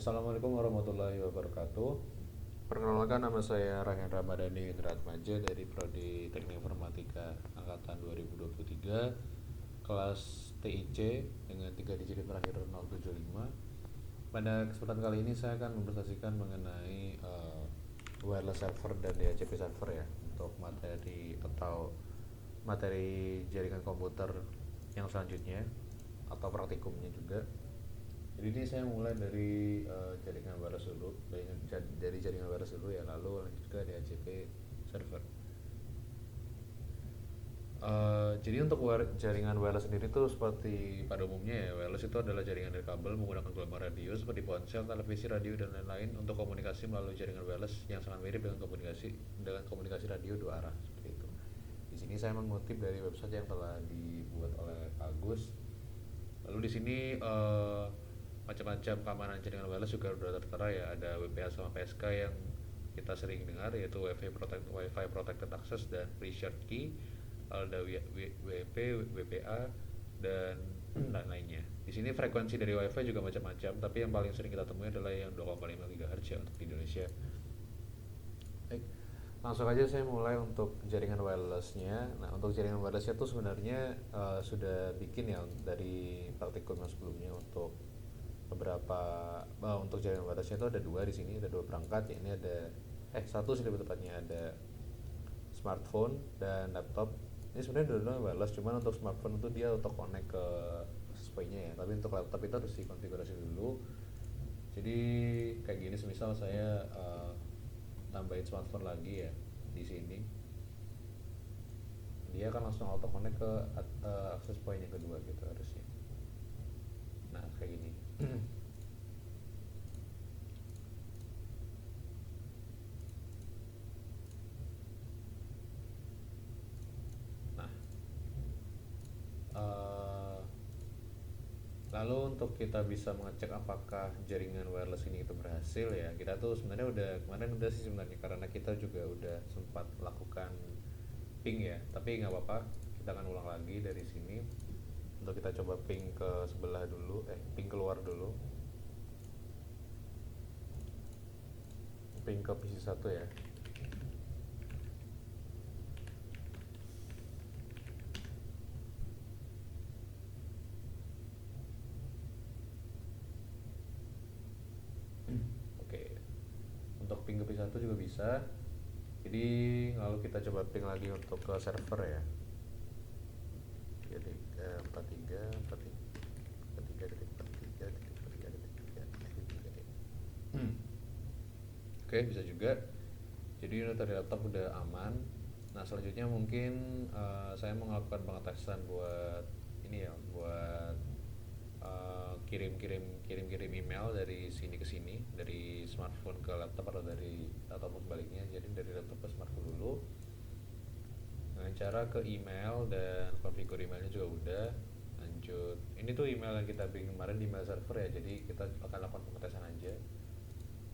Assalamualaikum warahmatullahi wabarakatuh. Perkenalkan, nama saya Rayhan Ramadhani Indratmaja dari Prodi Teknik Informatika Angkatan 2023, kelas TIC dengan 3 digit terakhir 075. Pada kesempatan kali ini saya akan mempresentasikan mengenai wireless server dan DHCP server ya, untuk materi jaringan komputer yang selanjutnya atau praktikumnya juga. Jadi ini saya mulai dari jaringan wireless dulu, dari jaringan wireless dulu ya, lalu lanjut ke DHCP server. Jadi untuk jaringan wireless sendiri tuh seperti pada umumnya ya, wireless itu adalah jaringan dari kabel menggunakan gelombang radio seperti ponsel, televisi, radio dan lain-lain untuk komunikasi melalui jaringan wireless yang sangat mirip dengan komunikasi radio dua arah seperti itu. Di sini saya mengutip dari website yang telah dibuat oleh Pak Agus. Lalu di sini macam-macam keamanan jaringan wireless juga sudah tertera ya, ada WPA sama PSK yang kita sering dengar, yaitu Wi-Fi Protected Access dan Pre-shared Key, ada WP, WPA dan lain-lainnya. Di sini frekuensi dari Wi-Fi juga macam-macam, tapi yang paling sering kita temui adalah yang 2,5 GHz ya untuk di Indonesia. Baik, langsung aja saya mulai untuk jaringan wirelessnya. Nah, untuk jaringan wirelessnya tuh sebenarnya sudah bikin ya dari praktikum yang sebelumnya untuk untuk jaringan wirelessnya itu ada dua di sini, ada dua perangkat ya. Ini ada satu sih lebih tepatnya, ada smartphone dan laptop. Ini sebenarnya dua-duanya wireless, cuman untuk smartphone itu dia auto connect ke SPI-nya ya, tapi untuk laptop itu harus dikonfigurasi dulu. Jadi kayak gini, semisal saya tambahin smartphone lagi ya di sini, dia akan langsung auto connect ke akses point yang kedua gitu harusnya. Nah kayak gini. Nah, lalu untuk kita bisa mengecek apakah jaringan wireless ini itu berhasil ya, kita tuh sebenarnya kemarin udah sih sebenarnya, karena kita juga udah sempat lakukan ping ya, tapi nggak apa-apa, kita akan ulang lagi dari sini. Untuk kita coba ping ke sebelah dulu, ping keluar dulu, ping ke PC 1 ya. Oke, untuk ping ke PC 1 juga bisa. Jadi lalu kita coba ping lagi untuk ke server ya. Jadi 43 Oke, bisa juga. Jadi unit dari laptop udah aman. Nah selanjutnya mungkin saya melakukan pengetesan buat ini ya, buat kirim email dari sini ke sini, dari smartphone ke laptop ataupun sebaliknya. Jadi dari laptop ke smartphone dulu dengan cara ke email, dan konfigur emailnya juga udah. Lanjut, ini tuh email yang kita bikin kemarin di email server ya, jadi kita akan lakukan pengetesan aja.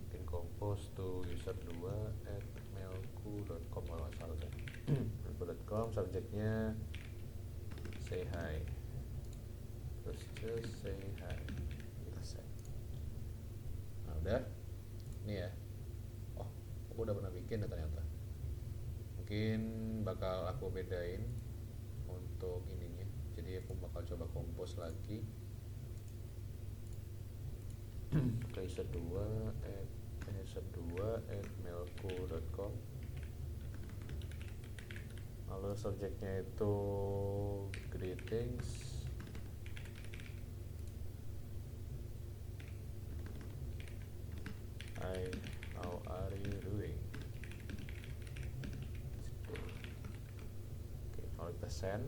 Mungkin compose to user2@mailku.com kalau nggak salah kan. mailku.com, subjeknya say hi, terus just say hi, kita set. Nah udah, ini ya. Oh, aku udah pernah bikin ya ternyata. Mungkin bakal aku bedain untuk ininya, jadi aku bakal coba compose lagi. user2@mailku.com, lalu subjeknya itu greetings, hi, how are you doing. Oke, kalau kita send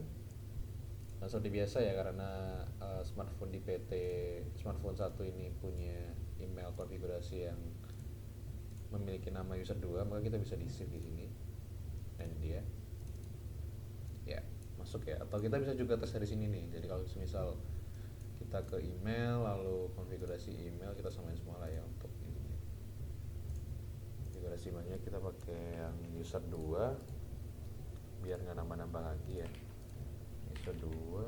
dan seperti biasa ya, karena smartphone di PT smartphone satu ini punya email konfigurasi yang memiliki nama user 2, maka kita bisa di save di sini. Dan dia ya masuk ya, atau kita bisa juga tes dari sini nih. Jadi kalau misal kita ke email, lalu konfigurasi email kita samain semua lah ya. Untuk ininya konfigurasi emailnya kita pakai yang user 2 biar nggak nambah-nambah lagi ya. User 2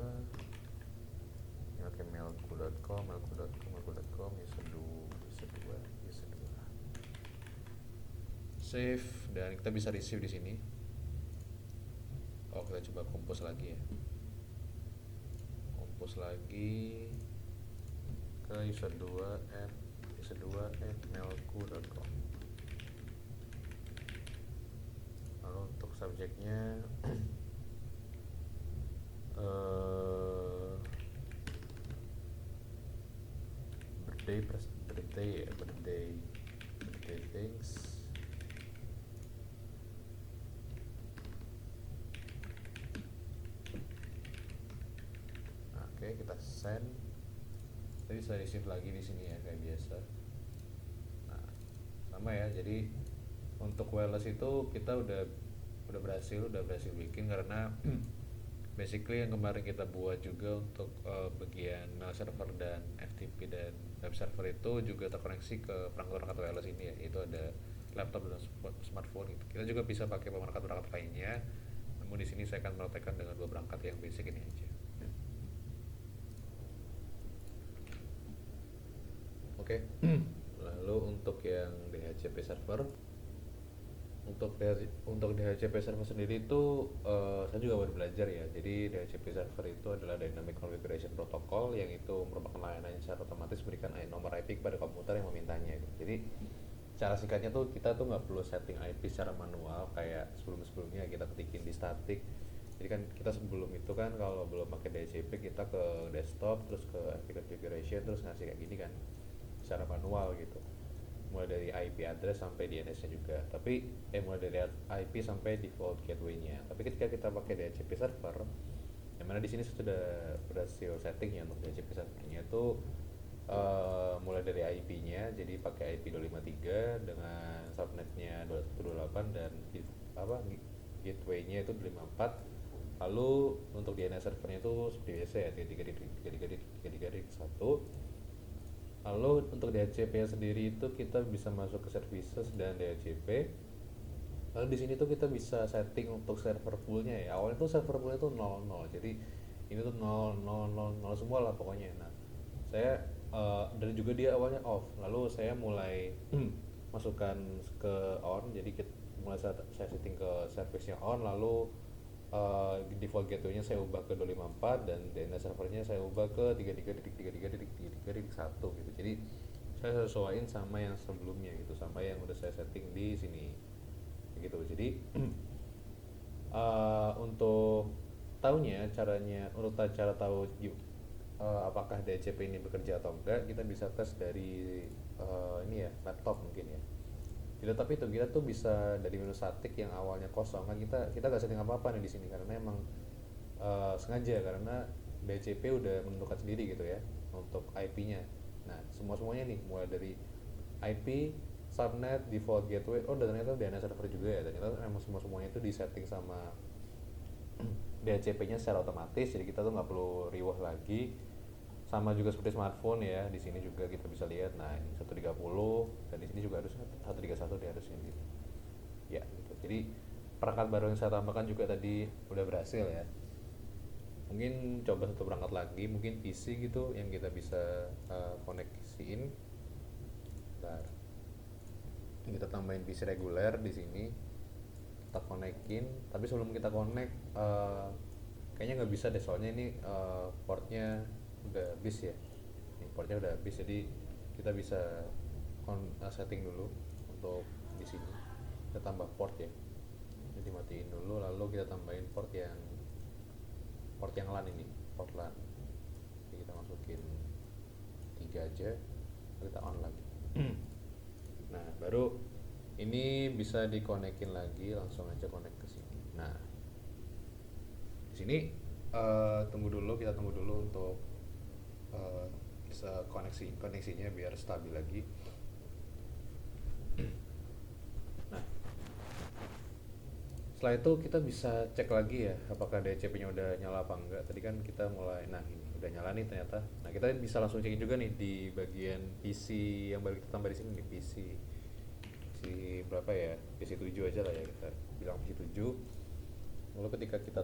ini pakai mailku.com, user 2 save dan kita bisa receive di sini. Oh, kita coba compose lagi ya. Compose lagi ke user2@mailku.com. Lalu untuk subjeknya birthday things. Oke, kita send. Kita bisa receive lagi di sini ya kayak biasa. Nah, sama ya. Jadi untuk wireless itu kita udah berhasil bikin karena basically yang kemarin kita buat juga untuk bagian mail server dan FTP dan web server itu juga terkoneksi ke perangkat wireless ini ya, itu ada laptop dan smartphone gitu. Kita juga bisa pakai perangkat lainnya, namun di sini saya akan mempraktekkan dengan 2 perangkat yang basic ini aja. Oke. Lalu untuk yang DHCP server, untuk DHCP server sendiri itu saya juga baru belajar ya. Jadi DHCP server itu adalah Dynamic Configuration Protocol yang itu merupakan layanan yang secara otomatis memberikan nomor IP kepada komputer yang memintanya. Jadi cara singkatnya tuh kita tuh nggak perlu setting IP secara manual kayak sebelumnya kita ketikin di static. Jadi kan kita sebelum itu kan kalau belum pakai DHCP kita ke desktop terus ke IP configuration terus ngasih kayak gini kan secara manual gitu, mulai dari IP address sampai DNS nya juga, tapi mulai dari IP sampai default gateway-nya. Tapi ketika kita pakai DHCP server, yang mana di sini sudah berhasil setting ya untuk DHCP servernya itu mulai dari IP-nya, jadi pakai IP 253 dengan subnetnya 2128 dan gateway-nya itu 254. Lalu untuk DNS servernya itu seperti biasa ya 33.1. Lalu untuk DHCP sendiri itu kita bisa masuk ke services dan DHCP. Lalu di sini tuh kita bisa setting untuk server poolnya ya. Awalnya tuh server poolnya tuh 00. Jadi ini tuh 0000 semua lah pokoknya. Nah, saya dan juga dia awalnya off. Lalu saya mulai masukkan ke on. Jadi mulai saya setting ke service-nya on, lalu default gateway-nya saya ubah ke 254 dan DNS servernya saya ubah ke 33.33.33.1 gitu. Jadi saya sesuaiin sama yang sebelumnya gitu, sama yang udah saya setting di sini gitu. Jadi untuk tahunya caranya, untuk cara tahu apakah DHCP ini bekerja atau enggak, kita bisa tes dari ini ya, laptop mungkin ya. Di laptop itu kita tuh bisa dari menu static yang awalnya kosong kan, kita nggak setting apa-apa nih di sini karena emang sengaja karena DHCP udah menentukan sendiri gitu ya untuk IP-nya. Nah, semuanya nih mulai dari IP, subnet, default gateway, dan ternyata DNS server juga ya. Ternyata emang semuanya itu disetting sama DHCP-nya secara otomatis, jadi kita tuh nggak perlu riwah lagi. Sama juga seperti smartphone ya, di sini juga kita bisa lihat. Nah, ini 130 dan di sini juga harus 131 di harusnya gitu. Ya, gitu. Jadi perangkat baru yang saya tambahkan juga tadi udah berhasil ya. Mungkin coba satu perangkat lagi, mungkin PC gitu yang kita bisa koneksiin. Bentar. Kita tambahin PC reguler di sini. Kita konekin, tapi sebelum kita connect kayaknya nggak bisa deh soalnya ini portnya udah habis ya. Ini portnya udah habis, jadi kita bisa setting dulu untuk di sini. Kita tambah port ya. Jadi matiin dulu, lalu kita tambahin port yang LAN ini, port LAN. Jadi kita masukin 3 aja, lalu kita on lagi. Nah, baru ini bisa dikonekin lagi, langsung aja connect ke sini. Nah, di sini kita tunggu dulu untuk bisa koneksinya biar stabil lagi. Nah, setelah itu kita bisa cek lagi ya apakah DHCP-nya udah nyala apa enggak. Tadi kan kita mulai, nah ini udah nyala nih ternyata. Nah, kita bisa langsung cek juga nih di bagian PC yang baru kita tambah di sini nih, PC berapa ya, PC 7 aja lah ya, kita bilang PC 7. Lalu ketika kita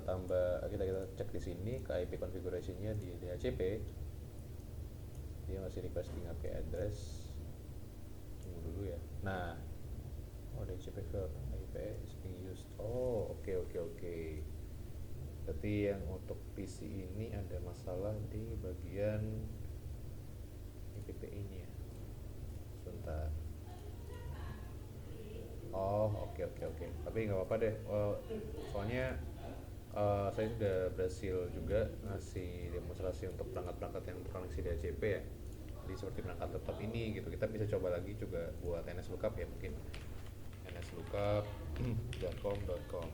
cek di sini ke IP configuration-nya di DHCP, dia masih requesting IP address, tunggu dulu ya. Nah, Oh, DHCP Cloud IPE is being used. Oh, oke oke oke. Berarti yang untuk PC ini ada masalah di bagian IPPI-nya. Sebentar. Oh, oke oke oke. Tapi nggak apa-apa deh. Soalnya saya sudah berhasil juga ngasih demonstrasi untuk perangkat-perangkat yang terkoneksi DHCP ya. Jadi seperti perangkat laptop ini gitu. Kita bisa coba lagi juga buat NS lookup ya mungkin. nslookup.com.com.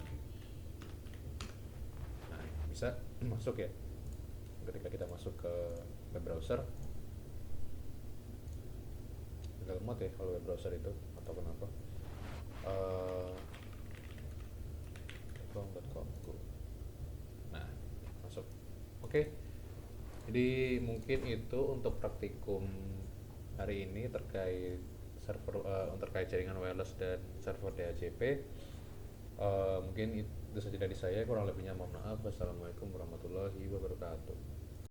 Nah, bisa masuk ya. Ketika kita masuk ke web browser, agak lemot ya kalau web browser itu atau kenapa. Uh, .com. Nah, masuk. Oke. Jadi mungkin itu untuk praktikum hari ini terkait terkait jaringan wireless dan server DHCP. Mungkin itu saja dari saya, kurang lebihnya mohon maaf. Wassalamualaikum warahmatullahi wabarakatuh.